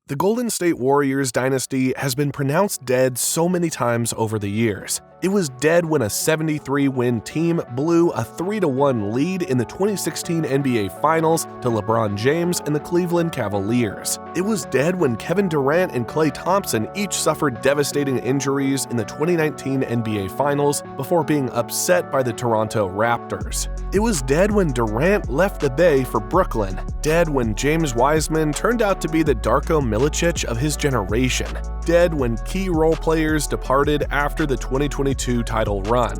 The Golden State Warriors dynasty has been pronounced dead so many times over the years. It was dead when a 73-win team blew a 3-1 lead in the 2016 NBA Finals to LeBron James and the Cleveland Cavaliers. It was dead when Kevin Durant and Klay Thompson each suffered devastating injuries in the 2019 NBA Finals before being upset by the Toronto Raptors. It was dead when Durant left the Bay for Brooklyn. Dead when James Wiseman turned out to be the Darko Milicic of his generation. Dead when key role players departed after the 2022 title run.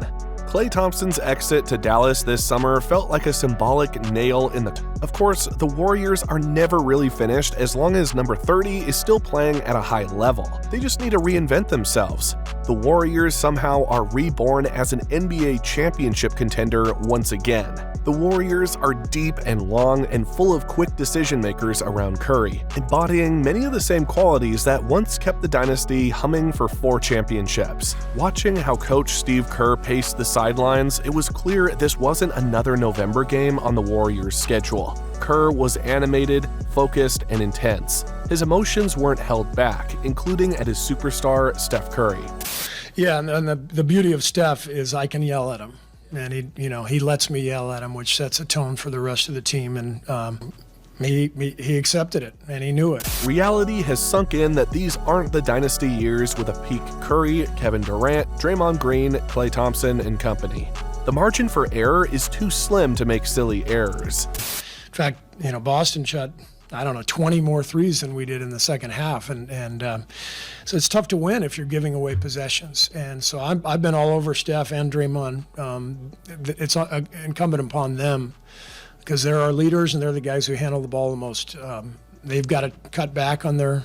Klay Thompson's exit to Dallas this summer felt like a symbolic nail in the Of course, the Warriors are never really finished as long as number 30 is still playing at a high level. They just need to reinvent themselves. The Warriors somehow are reborn as an NBA championship contender once again. The Warriors are deep and long and full of quick decision-makers around Curry, embodying many of the same qualities that once kept the dynasty humming for 4 championships. Watching how Coach Steve Kerr paced the sidelines, it was clear this wasn't another November game on the Warriors' schedule. Kerr was animated, focused, and intense. His emotions weren't held back, including at his superstar, Steph Curry. Yeah, and the beauty of Steph is I can yell at him. And he lets me yell at him, which sets a tone for the rest of the team. And he accepted it, and he knew it. Reality has sunk in that these aren't the dynasty years with a peak Curry, Kevin Durant, Draymond Green, Klay Thompson, and company. The margin for error is too slim to make silly errors. In fact, Boston shot 20 more threes than we did in the second half, and so it's tough to win if you're giving away possessions. And so I've been all over Steph and Draymond. It's incumbent upon them because they're our leaders and they're the guys who handle the ball the most. They've got to cut back on their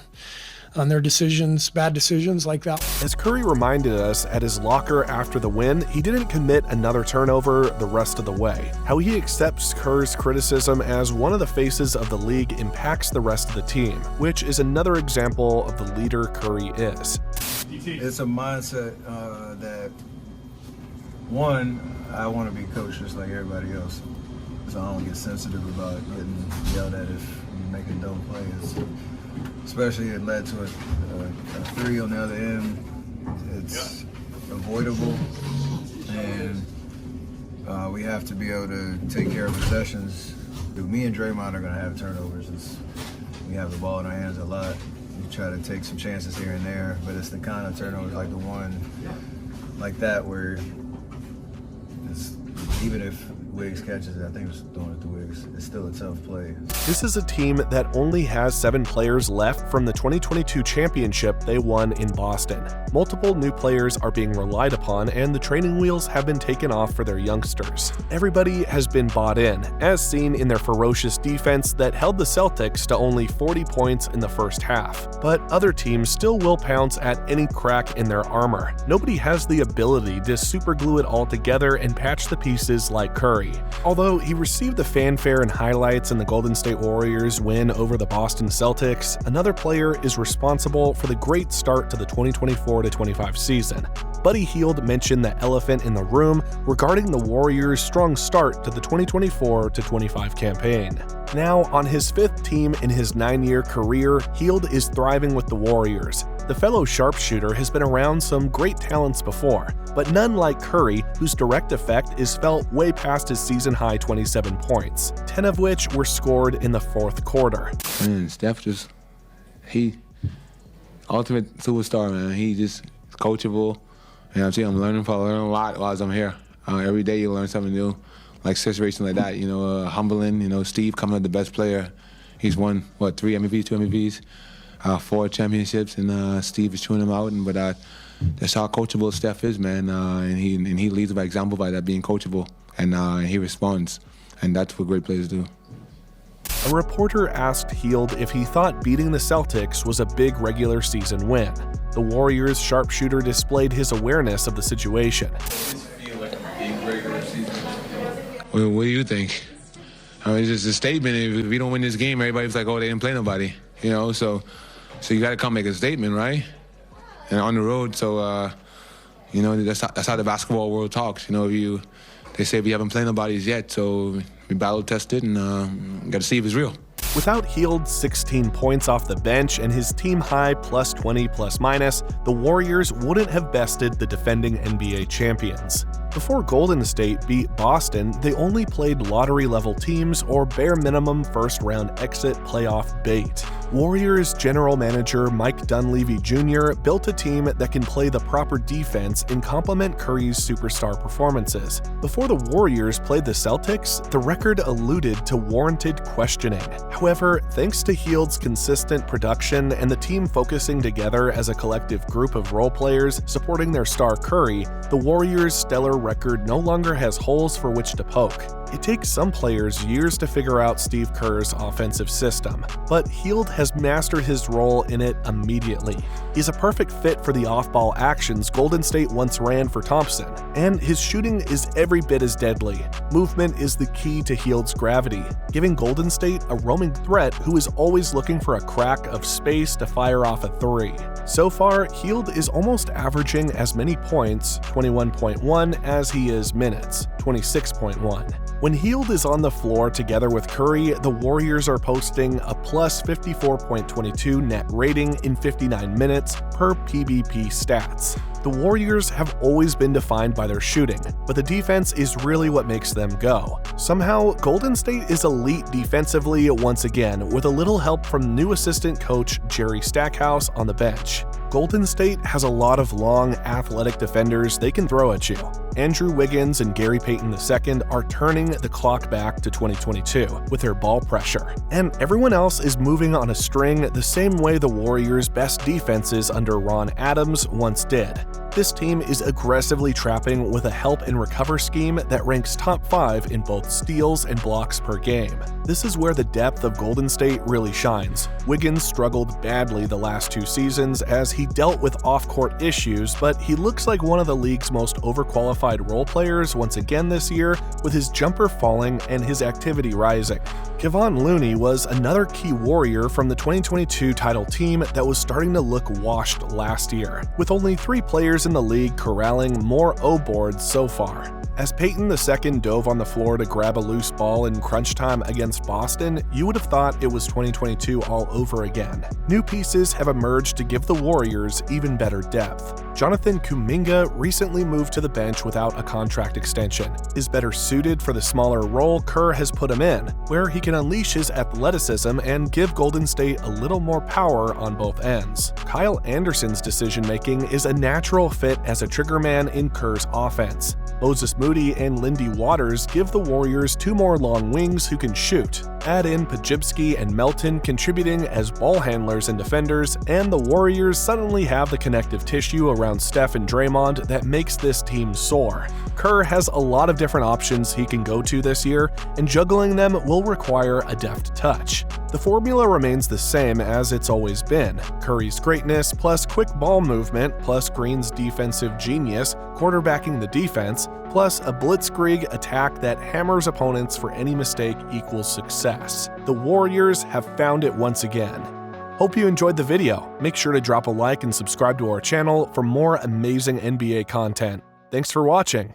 decisions, bad decisions like that. As Curry reminded us at his locker after the win, he didn't commit another turnover the rest of the way. How he accepts Kerr's criticism as one of the faces of the league impacts the rest of the team, which is another example of the leader Curry is. It's a mindset that, one, I want to be coached just like everybody else, so I don't get sensitive about getting yelled at if I'm making dumb plays. Especially it led to a 3 on the other end. It's avoidable, and we have to be able to take care of possessions. Me and Draymond are going to have turnovers. We have the ball in our hands a lot. We try to take some chances here and there, but it's the kind of turnovers like the one like that where it's, even if Wiggs catches it, I think it was throwing it to Wiggs, it's still a tough play. This is a team that only has 7 players left from the 2022 championship they won in Boston. Multiple new players are being relied upon, and the training wheels have been taken off for their youngsters. Everybody has been bought in, as seen in their ferocious defense that held the Celtics to only 40 points in the first half. But other teams still will pounce at any crack in their armor. Nobody has the ability to superglue it all together and patch the pieces like Curry. Although he received the fanfare and highlights in the Golden State Warriors win over the Boston Celtics, another player is responsible for the great start to the 2024-25 season. Buddy Hield mentioned the elephant in the room regarding the Warriors' strong start to the 2024-25 campaign. Now, on his 5th team in his 9-year career, Hield is thriving with the Warriors. The fellow sharpshooter has been around some great talents before, but none like Curry, whose direct effect is felt way past his season-high 27 points, 10 of which were scored in the 4th quarter. Man, Steph he ultimate superstar, man. He just coachable. And I'm learning a lot while I'm here. Every day you learn something new, like situations like that, humbling, Steve coming up the best player. He's won, 3 MVPs, 2 MVPs, 4 championships, and Steve is chewing him out. But that's how coachable Steph is, man. And he leads by example by that, being coachable. And he responds. And that's what great players do. A reporter asked Hield if he thought beating the Celtics was a big regular season win. The Warriors' sharpshooter displayed his awareness of the situation. Well, what do you think? It's just a statement. If we don't win this game, everybody's like, oh, they didn't play nobody. So you got to come make a statement, right? And on the road, so, that's how the basketball world talks. They say we haven't played nobody yet, so we battle tested and got to see if it's real. Without Hield's 16 points off the bench and his team-high +20 ±, the Warriors wouldn't have bested the defending NBA champions. Before Golden State beat Boston, they only played lottery-level teams or bare-minimum first-round exit playoff bait. Warriors general manager Mike Dunleavy Jr. built a team that can play the proper defense and complement Curry's superstar performances. Before the Warriors played the Celtics, the record alluded to warranted questioning. However, thanks to Hield's consistent production and the team focusing together as a collective group of role players supporting their star Curry, the Warriors' stellar record no longer has holes for which to poke. It takes some players years to figure out Steve Kerr's offensive system, but Hield has mastered his role in it immediately. He's a perfect fit for the off-ball actions Golden State once ran for Thompson, and his shooting is every bit as deadly. Movement is the key to Hield's gravity, giving Golden State a roaming threat who is always looking for a crack of space to fire off a three. So far, Hield is almost averaging as many points, 21.1, as he is minutes, 26.1. When Hield is on the floor together with Curry, the Warriors are posting a plus 54.22 net rating in 59 minutes per PBP stats. The Warriors have always been defined by their shooting, but the defense is really what makes them go. Somehow, Golden State is elite defensively once again, with a little help from new assistant coach Jerry Stackhouse on the bench. Golden State has a lot of long, athletic defenders they can throw at you. Andrew Wiggins and Gary Payton II are turning the clock back to 2022 with their ball pressure, and everyone else is moving on a string the same way the Warriors' best defenses under Ron Adams once did. This team is aggressively trapping with a help and recover scheme that ranks top 5 in both steals and blocks per game. This is where the depth of Golden State really shines. Wiggins struggled badly the last 2 seasons as he dealt with off-court issues, but he looks like one of the league's most overqualified role players once again this year, with his jumper falling and his activity rising. Kevon Looney was another key Warrior from the 2022 title team that was starting to look washed last year, with only 3 players in the league corralling more O boards so far. As Payton II dove on the floor to grab a loose ball in crunch time against Boston, you would have thought it was 2022 all over again. New pieces have emerged to give the Warriors even better depth. Jonathan Kuminga recently moved to the bench without a contract extension, is better suited for the smaller role Kerr has put him in, where he can unleash his athleticism and give Golden State a little more power on both ends. Kyle Anderson's decision-making is a natural fit as a triggerman in Kerr's offense. Moses Moody and Lindy Waters give the Warriors 2 more long wings who can shoot. Add in Pajibski and Melton contributing as ball handlers and defenders, and the Warriors suddenly have the connective tissue around Steph and Draymond that makes this team soar. Kerr has a lot of different options he can go to this year, and juggling them will require a deft touch. The formula remains the same as it's always been. Curry's greatness plus quick ball movement plus Green's defensive genius quarterbacking the defense plus a blitzkrieg attack that hammers opponents for any mistake equals success. The Warriors have found it once again. Hope you enjoyed the video. Make sure to drop a like and subscribe to our channel for more amazing NBA content. Thanks for watching.